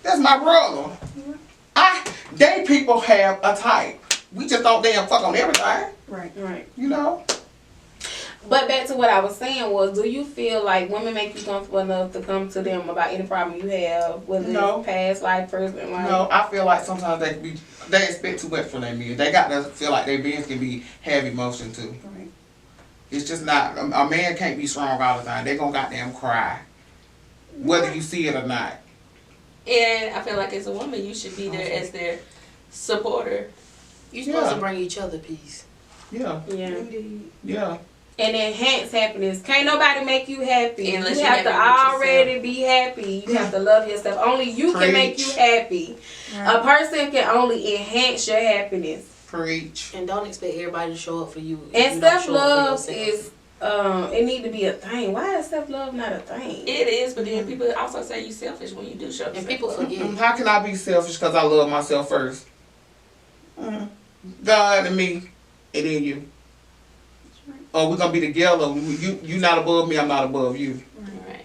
That's my brother. They people have a type. We just don't damn fuck on everything. Right. You know? But back to what I was saying was, do you feel like women make you comfortable enough to come to them about any problem you have, whether it's past life, present life? No, I feel like sometimes they expect too much from their men. They got to feel like their men can have emotion too. Right. It's just not, a man can't be strong all the time. They gonna goddamn cry. Whether you see it or not. And I feel like as a woman, you should be there as their supporter. You're supposed to bring each other peace. Yeah. Yeah. And enhance happiness. Can't nobody make you happy. Unless you you have to happy with already be happy. You have to love yourself. Only you can make you happy. Right. A person can only enhance your happiness. Preach. And don't expect everybody to show up for you. And self-love is, it need to be a thing. Why is self-love not a thing? It is, but then people also say you selfish when you do show. And people forget. How can I be selfish because I love myself first? God and me, and then you. Oh, we're gonna be together. You not above me, I'm not above you. Right.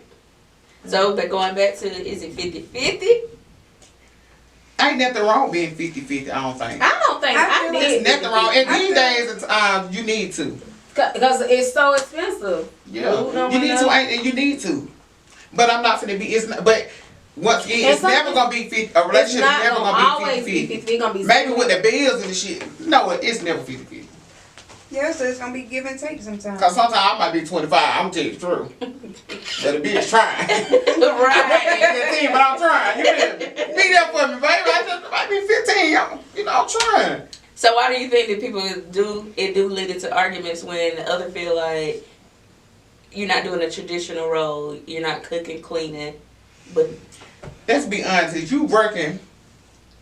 So, but going back to, is it 50-50? Ain't nothing wrong being 50-50, I don't think. I don't think I There's did. nothing wrong. And these days and times, you need to. Because it's so expensive. Yeah. You need to, and you need to. But I'm not finna be, it's not, but once again, it's never gonna be 50, a relationship is never gonna be 50-50. It's gonna be Maybe with the bills and the shit. No, it's never 50-50. Yeah, so it's gonna be give and take sometimes. Cause sometimes I might be 25. I'm telling you the truth. But the bitch trying. Right. But I'm trying. You feel me? Be there for me, baby. I just might be 15. I'm trying. So why do you think that people do lead into arguments when the other feel like you're not doing a traditional role, you're not cooking, cleaning, but Let's be honest. If you working,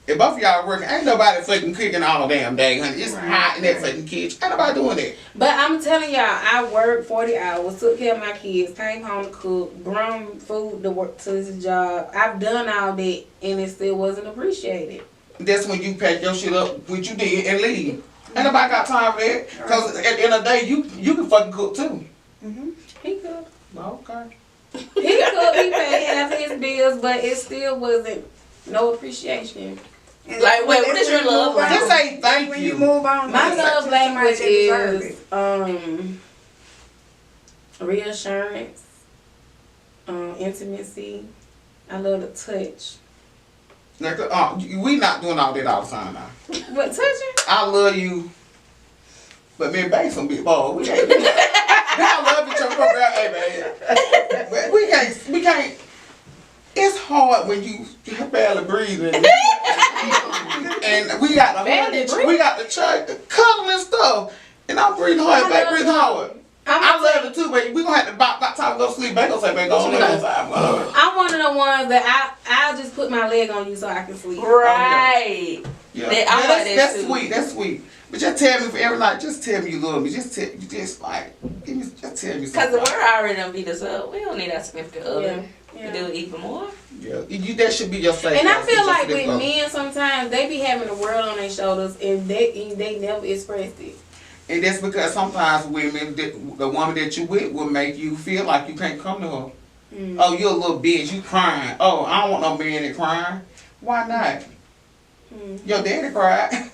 if both of y'all working, ain't nobody fucking cooking all damn day, honey. It's hot in that fucking kitchen. Ain't nobody doing that. But I'm telling y'all, I worked 40 hours, took care of my kids, came home to cook, brought food to work to this job. I've done all that, and it still wasn't appreciated. That's when you pack your shit up, which you did, and leave. Ain't nobody got time for that. Cause at the end of the day, you can fucking cook too. He could. Okay. He could. He paid half his bills, but it still wasn't no appreciation. And like, wait, what is your love language? Just say thank when you. you move on, My love language deserve is reassurance, intimacy. I love the touch. Like, we not doing all that all the time now. What, touching? I love you, but me and Bae some big ball. We can't. I love each other, girl. Hey man, but we can't. It's hard when you barely breathing. And we got the church, the cuddle and stuff, and I'm breathing hard. Bae breathing hard. I love it too, but we gonna have to by time to go to sleep. Bae gonna say, "Bae, go on time." I'm one of the ones that I'll just put my leg on you so I can sleep. Right. Yeah, that's sweet. That's sweet. But just tell me for every night. Just tell me you love me. Just tell me just tell me something. Because we're already done beat us up. We don't need our significant other to do even more. Yeah, that should be your safe. And I feel like with men sometimes they be having the world on their shoulders and they never expressed it. And that's because sometimes women, the woman that you with will make you feel like you can't come to her. Oh, you're a little bitch. You crying. Oh, I don't want no man that crying. Why not? Your daddy cried.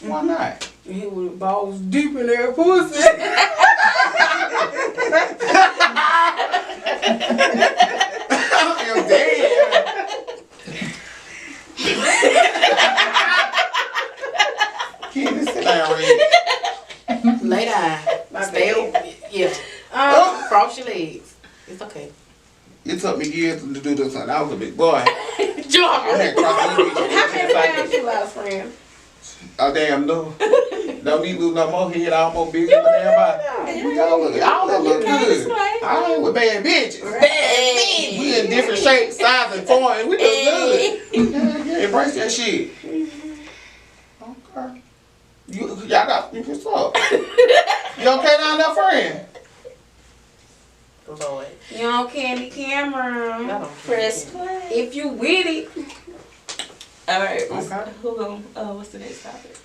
Why not? He with balls deep in their pussy. I'm dead. Can't sit down, Red. Lay down. Stay over. Yeah. Cross your legs. It's okay. It took me years to do this. I was a big boy. Jump. I had crossed the beach. How many times you lost friends? Oh damn no! Don't need to lose no more head, almost bigger than everybody. We all look good. I ain't with bad bitches. We in different shapes, sizes, and forms. We look good. Yeah, embrace that shit. Okay. Y'all got what's up? You okay down there, friend? Lord. You on Candy Camera. Press play. If you with it. All right. Okay. Who gonna? What's the next topic?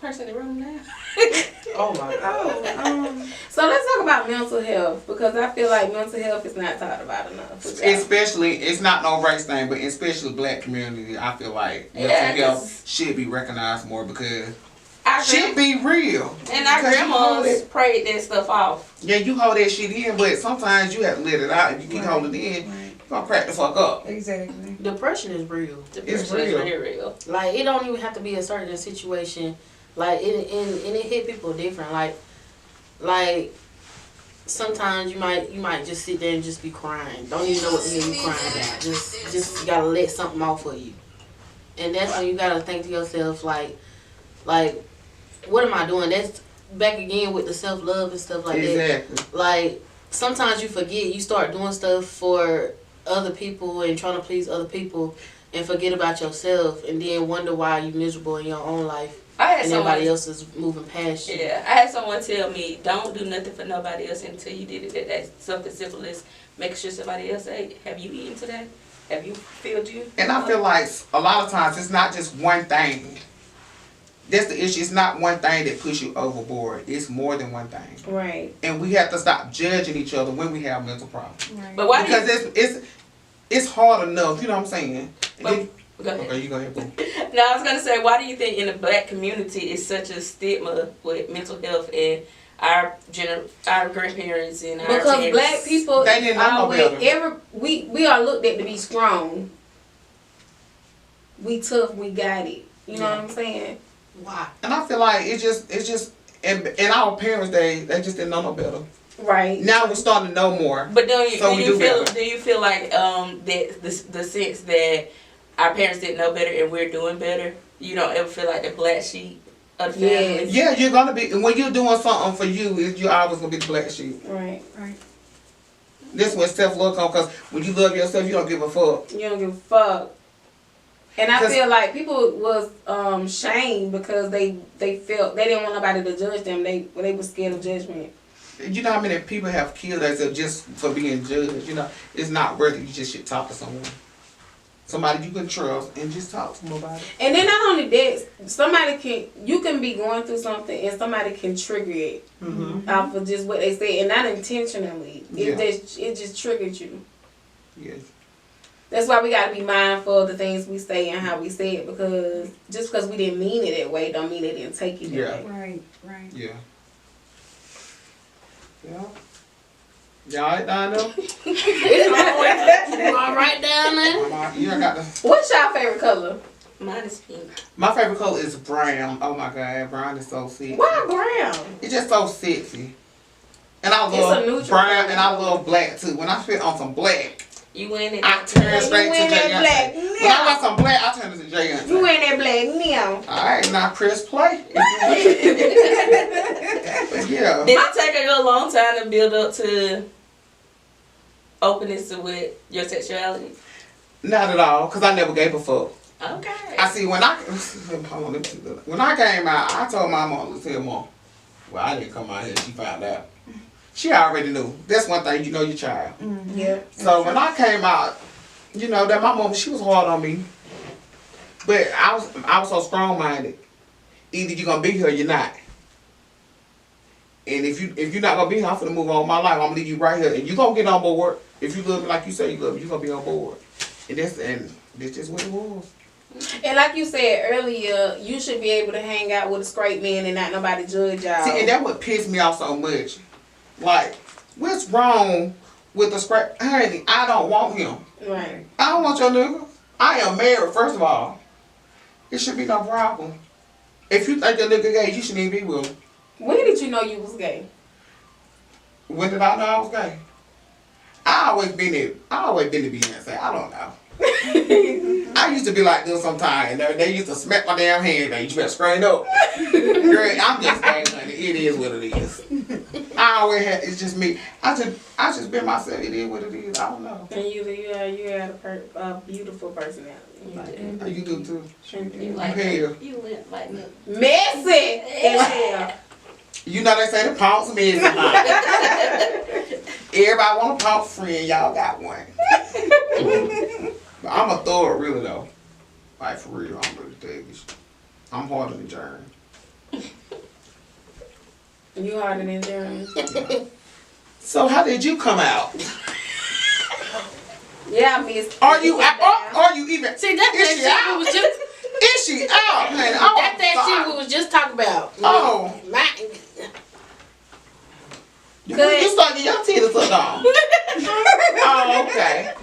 Person in the room now. Oh my God. So So let's talk about mental health, because I feel like mental health is not talked about enough. Especially, it's not no race thing, but especially black community, I feel like mental health should be recognized more because should be real. And our grandmas prayed that stuff off. Yeah, you hold that shit in, but sometimes you have to let it out. If you keep holding it in, you're gonna crack the fuck up. Exactly. Depression is real. It's real. Very real. Like, it don't even have to be a certain situation. Like, it hit people different. Like sometimes you might just sit there and just be crying. Don't even know what the hell you crying about. Just gotta let something off of you. And that's when you gotta think to yourself, like, what am I doing? That's back again with the self-love and stuff like that. Like, sometimes you forget, you start doing stuff for other people and trying to please other people and forget about yourself and then wonder why you're miserable in your own life. And everybody else is moving past you. Yeah, I had someone tell me, don't do nothing for nobody else until you did it. That's something simple as making sure somebody else ate. Have you eaten today? Have you filled you? And I feel like a lot of times it's not just one thing. That's the issue. It's not one thing that pushes you overboard. It's more than one thing. Right. And we have to stop judging each other when we have mental problems. Right. But why? Because it's hard enough. You know what I'm saying? Go ahead. Okay, you go ahead, boo. No, I was gonna say, why do you think in the black community it's such a stigma with mental health and our grandparents and our because parents? black people They didn't know no better. We are looked at to be strong. We tough, we got it. You know what I'm saying? Why? And I feel like it's just in our parents' day, they just didn't know no better. Right. Now we're starting to know more. But do you feel like that the sense that our parents didn't know better and we're doing better? You don't ever feel like the black sheep of the family? Yeah, you're gonna be when you're doing something for you. You're always gonna be the black sheep. Right. Right. This is when self-love comes, because when you love yourself, you don't give a fuck. You don't give a fuck. And I feel like people was shamed because they felt they didn't want nobody to judge them. They were scared of judgment. You know how many people have killed themselves just for being judged? You know, it's not worth it. You just should talk to someone. Somebody you can trust and just talk to them about it. And then not only that, you can be going through something and somebody can trigger it off of just what they say and not intentionally. It just triggered you. Yes. That's why we gotta be mindful of the things we say and how we say it, because just because we didn't mean it that way don't mean they didn't take it that way. Right. Yeah. Yeah. Y'all right down there? You all right down there? You got the. What's your favorite color? Mine is pink. My favorite color is brown. Oh my god, brown is so sexy. Why brown? It's just so sexy. And I It's a love neutral brown color. and I love black too. When I fit on some black, You win it. I turn straight to wearing Jay that black Young. now. When I got some black, I turn to Jay Young. You wearing that black now? Alright, now press play. But yeah. Did it take a long time to build up to openness with your sexuality? Not at all, because I never gave a fuck. Okay. I see when I hold on, let me see that. When I came out, I told my mom, let's tell mom. Well, I didn't come out here, she found out. She already knew. That's one thing, you know your child. Yeah. So when I came out, you know that my mom, she was hard on me. But I was so strong minded. Either you're gonna be here or you're not. And if you're not gonna be here, I'm gonna move on with my life. I'm gonna leave you right here. And you're gonna get on board. If you love me like you say you love me, you're gonna be on board. And that's just what it was. And like you said earlier, you should be able to hang out with a straight man and not nobody judge y'all. See, and that what pissed me off so much. Like, what's wrong with the scrap? Honey, I don't want him. Right. I don't want your nigga. I am married, first of all. It should be no problem. If you think your nigga gay, you shouldn't even be with him. When did you know you was gay? When did I know I was gay? I always been to Beyonce. I don't know. I used to be like this sometimes. They used to smack my damn hand. Like, you better straighten up. Girl, I'm just gay, honey. It is what it is. I always had. It's just me. I just been myself. It is what it is. I don't know. And you had a beautiful personality. You do too. You like Hell. You lit like me. Messy as hell. You know they say the pumps messy. Everybody want a pump friend. Y'all got one. But I'm a throw it really though. Like for real, I'm really thuggish. I'm harder than Jern. You harder than Jeremy. So how did you come out? Yeah, I missed. Are you even? See, that's Is that she shit out? we was just. Is she out, man? Oh, That's that shit we was just talking about. Oh. My, You start getting your titties sucked on. Oh, okay.